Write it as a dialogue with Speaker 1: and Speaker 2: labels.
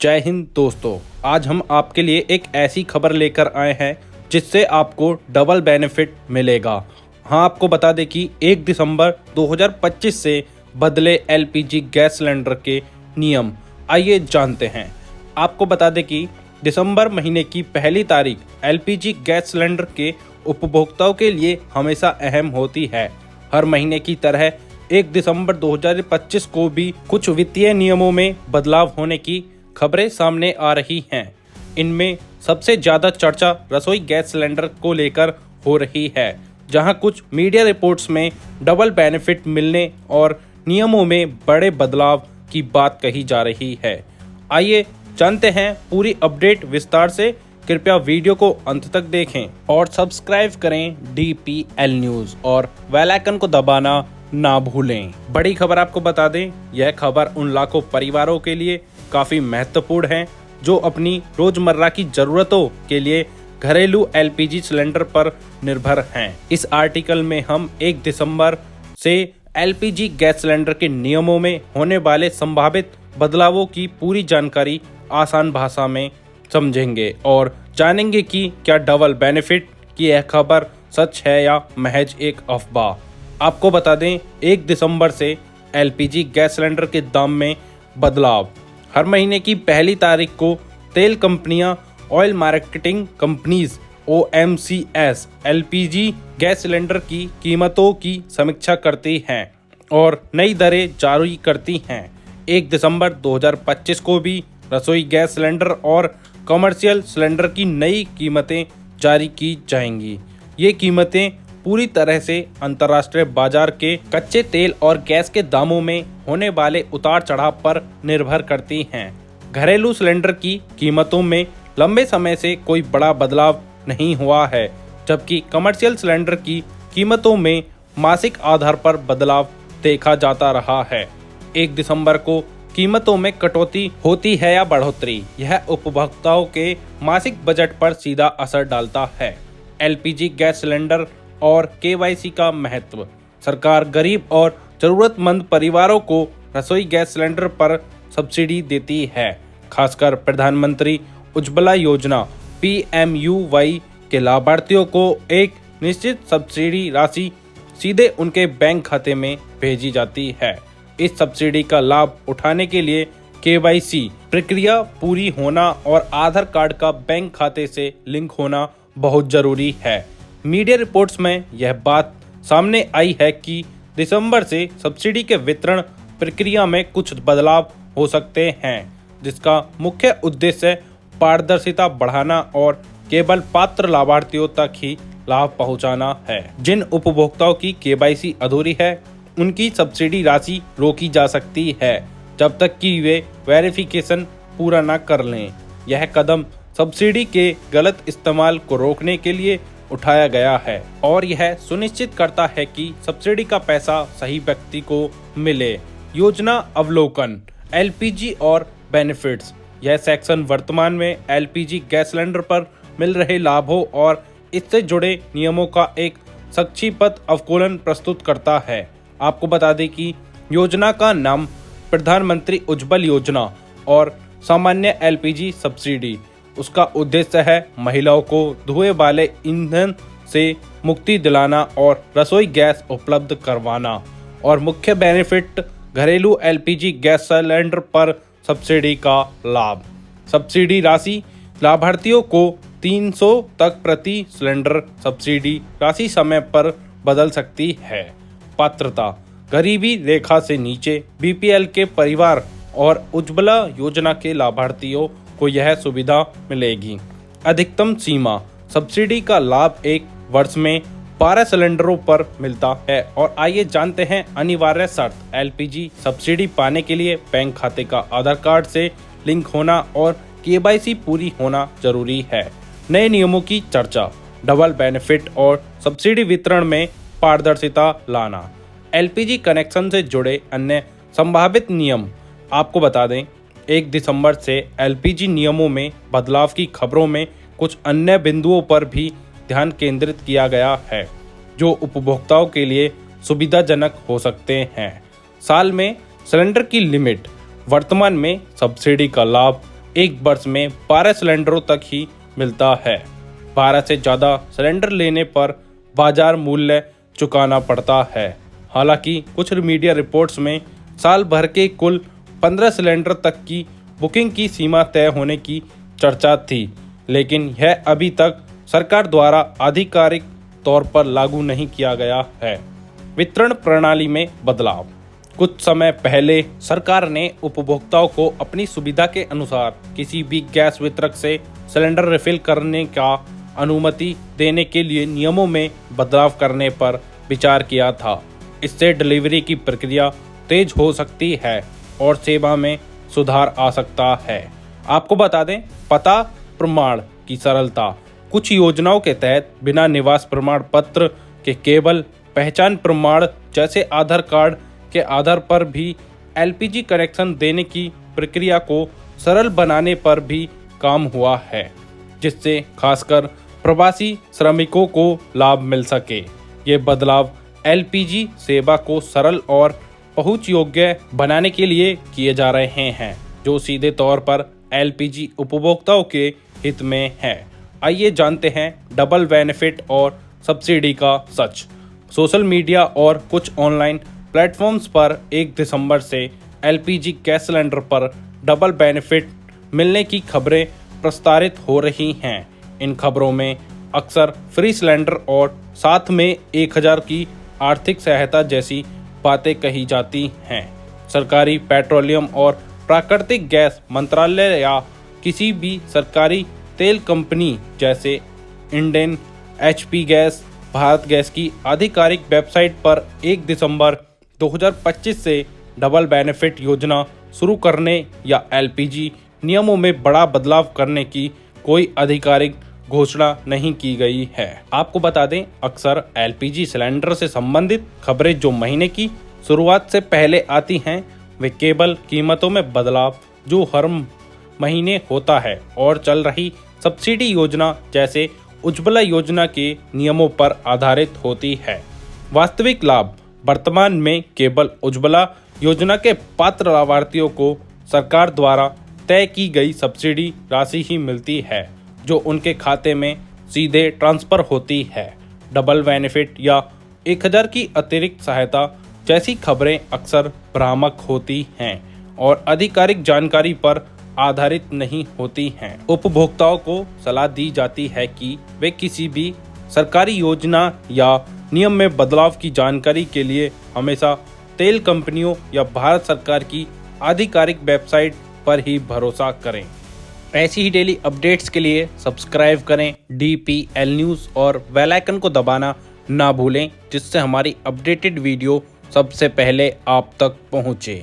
Speaker 1: जय हिंद दोस्तों। आज हम आपके लिए एक ऐसी खबर लेकर आए हैं जिससे आपको डबल बेनिफिट मिलेगा। हाँ, आपको बता दें कि 1 दिसंबर 2025 से बदले एलपीजी गैस सिलेंडर के नियम। आइए जानते हैं। आपको बता दें कि दिसंबर महीने की पहली तारीख एलपीजी गैस सिलेंडर के उपभोक्ताओं के लिए हमेशा अहम होती है। हर महीने की तरह 1 दिसंबर 2025 को भी कुछ वित्तीय नियमों में बदलाव होने की खबरें सामने आ रही हैं। इनमें सबसे ज्यादा चर्चा रसोई गैस सिलेंडर को लेकर हो रही है, जहां कुछ मीडिया रिपोर्ट्स में डबल बेनिफिट मिलने और नियमों में बड़े बदलाव की बात कही जा रही है। आइए जानते हैं पूरी अपडेट विस्तार से। कृपया वीडियो को अंत तक देखें और सब्सक्राइब करें DPL न्यूज और बेल आइकन को दबाना ना भूलें। बड़ी खबर आपको बता दें, यह खबर उन लाखों परिवारों के लिए काफी महत्वपूर्ण है जो अपनी रोजमर्रा की जरूरतों के लिए घरेलू एलपीजी सिलेंडर पर निर्भर हैं। इस आर्टिकल में हम 1 दिसंबर से एलपीजी गैस सिलेंडर के नियमों में होने वाले संभावित बदलावों की पूरी जानकारी आसान भाषा में समझेंगे और जानेंगे कि क्या डबल बेनिफिट की यह खबर सच है या महज एक अफवाह। आपको बता दें, 1 दिसंबर से एलपीजी गैस सिलेंडर के दाम में बदलाव। हर महीने की पहली तारीख को तेल कंपनियां, oil marketing companies OMCs LPG gas cylinder की कीमतों की समीक्षा करती हैं और नई दरें जारी करती हैं। 1 दिसंबर 2025 को भी रसोई गैस सिलेंडर और कमर्शियल सिलेंडर की नई कीमतें जारी की जाएंगी। ये कीमतें पूरी तरह से अंतर्राष्ट्रीय बाजार के कच्चे तेल और गैस के दामों में होने वाले उतार चढ़ाव पर निर्भर करती हैं। घरेलू सिलेंडर की कीमतों में लंबे समय से कोई बड़ा बदलाव नहीं हुआ है, जबकि कमर्शियल सिलेंडर की कीमतों में मासिक आधार पर बदलाव देखा जाता रहा है। 1 दिसंबर को कीमतों में कटौती होती है या बढ़ोतरी, यह उपभोक्ताओं के मासिक बजट पर सीधा असर डालता है। एलपीजी गैस सिलेंडर और KYC का महत्व। सरकार गरीब और जरूरतमंद परिवारों को रसोई गैस सिलेंडर पर सब्सिडी देती है। खासकर प्रधानमंत्री उज्ज्वला योजना PMUY के लाभार्थियों को एक निश्चित सब्सिडी राशि सीधे उनके बैंक खाते में भेजी जाती है। इस सब्सिडी का लाभ उठाने के लिए KYC प्रक्रिया पूरी होना और आधार कार्ड का बैंक खाते से लिंक होना बहुत जरूरी है। मीडिया रिपोर्ट्स में यह बात सामने आई है कि दिसंबर से सब्सिडी के वितरण प्रक्रिया में कुछ बदलाव हो सकते हैं, जिसका मुख्य उद्देश्य पारदर्शिता बढ़ाना और केवल पात्र लाभार्थियों तक ही लाभ पहुंचाना है। जिन उपभोक्ताओं की KYC अधूरी है, उनकी सब्सिडी राशि रोकी जा सकती है जब तक कि वे वेरिफिकेशन पूरा न कर लें। यह कदम सब्सिडी के गलत इस्तेमाल को रोकने के लिए उठाया गया है और यह सुनिश्चित करता है कि सब्सिडी का पैसा सही व्यक्ति को मिले। योजना अवलोकन, एलपीजी और बेनिफिट्स। यह सेक्शन वर्तमान में एलपीजी गैस सिलेंडर पर मिल रहे लाभों और इससे जुड़े नियमों का एक संक्षिप्त अवलोकन प्रस्तुत करता है। आपको बता दें कि योजना का नाम प्रधानमंत्री उज्ज्वल योजना और सामान्य एलपीजी सब्सिडी। उसका उद्देश्य है महिलाओं को धुएं वाले ईंधन से मुक्ति दिलाना और रसोई गैस उपलब्ध करवाना। और मुख्य बेनिफिट घरेलू एलपीजी गैस सिलेंडर पर सब्सिडी का लाभ। सब्सिडी राशि लाभार्थियों को 300 तक प्रति सिलेंडर सब्सिडी राशि समय पर बदल सकती है। पात्रता, गरीबी रेखा से नीचे BPL के परिवार और उज्ज्वला योजना के लाभार्थियों को यह सुविधा मिलेगी। अधिकतम सीमा, सब्सिडी का लाभ 1 वर्ष में 12 सिलेंडरों पर मिलता है। और आइए जानते हैं अनिवार्य शर्त। एलपीजी सब्सिडी पाने के लिए बैंक खाते का आधार कार्ड से लिंक होना और KYC पूरी होना जरूरी है। नए नियमों की चर्चा, डबल बेनिफिट और सब्सिडी वितरण में पारदर्शिता लाना। एलपीजी कनेक्शन से जुड़े अन्य संभावित नियम। आपको बता दें, 1 दिसंबर से एलपीजी नियमों में बदलाव की खबरों में कुछ अन्य बिंदुओं पर भी ध्यान केंद्रित किया गया है जो उपभोक्ताओं के लिए सुविधाजनक हो सकते हैं। साल में सिलेंडर की लिमिट। वर्तमान में सब्सिडी का लाभ एक वर्ष में 12 सिलेंडरों तक ही मिलता है। 12 से ज़्यादा सिलेंडर लेने पर बाजार मूल्य चुकाना पड़ता है। हालांकि कुछ मीडिया रिपोर्ट्स में साल भर के कुल 15 सिलेंडर तक की बुकिंग की सीमा तय होने की चर्चा थी, लेकिन यह अभी तक सरकार द्वारा आधिकारिक तौर पर लागू नहीं किया गया है। वितरण प्रणाली में बदलाव। कुछ समय पहले सरकार ने उपभोक्ताओं को अपनी सुविधा के अनुसार किसी भी गैस वितरक से सिलेंडर रिफिल करने का अनुमति देने के लिए नियमों में बदलाव करने पर विचार किया था। इससे डिलीवरी की प्रक्रिया तेज हो सकती है और सेवा में सुधार आ सकता है। आपको बता दें, पता प्रमाण की सरलता। कुछ योजनाओं के तहत बिना निवास प्रमाण पत्र के केवल पहचान प्रमाण जैसे आधार कार्ड के आधार पर भी एलपीजी कनेक्शन देने की प्रक्रिया को सरल बनाने पर भी काम हुआ है, जिससे खासकर प्रवासी श्रमिकों को लाभ मिल सके। ये बदलाव एलपीजी सेवा को सरल और पहुंच योग्य बनाने के लिए किए जा रहे हैं, जो सीधे तौर पर एलपीजी उपभोक्ताओं के हित में है। आइए जानते हैं डबल बेनिफिट और सब्सिडी का सच। सोशल मीडिया और कुछ ऑनलाइन प्लेटफॉर्म्स पर 1 दिसंबर से एलपीजी गैस सिलेंडर पर डबल बेनिफिट मिलने की खबरें प्रसारित हो रही हैं। इन खबरों में अक्सर फ्री सिलेंडर और साथ में 1000 की आर्थिक सहायता जैसी बातें कही जाती हैं। सरकारी पेट्रोलियम और प्राकृतिक गैस मंत्रालय या किसी भी सरकारी तेल कंपनी जैसे Indane, HP gas, Bharat gas की आधिकारिक वेबसाइट पर 1 दिसंबर 2025 से डबल बेनिफिट योजना शुरू करने या एलपीजी नियमों में बड़ा बदलाव करने की कोई आधिकारिक घोषणा नहीं की गई है। आपको बता दें, अक्सर एलपीजी सिलेंडर से संबंधित खबरें जो महीने की शुरुआत से पहले आती हैं, वे केवल कीमतों में बदलाव जो हर महीने होता है और चल रही सब्सिडी योजना जैसे उज्ज्वला योजना के नियमों पर आधारित होती है। वास्तविक लाभ। वर्तमान में केवल उज्ज्वला योजना के पात्र लाभार्थियों को सरकार द्वारा तय की गई सब्सिडी राशि ही मिलती है, जो उनके खाते में सीधे ट्रांसफर होती है। डबल बेनिफिट या 1000 की अतिरिक्त सहायता जैसी खबरें अक्सर भ्रामक होती हैं और आधिकारिक जानकारी पर आधारित नहीं होती हैं। उपभोक्ताओं को सलाह दी जाती है कि वे किसी भी सरकारी योजना या नियम में बदलाव की जानकारी के लिए हमेशा तेल कंपनियों या भारत सरकार की आधिकारिक वेबसाइट पर ही भरोसा करें। ऐसी ही डेली अपडेट्स के लिए सब्सक्राइब करें DPL न्यूज़ और बेल आइकन को दबाना ना भूलें, जिससे हमारी अपडेटेड वीडियो सबसे पहले आप तक पहुँचे।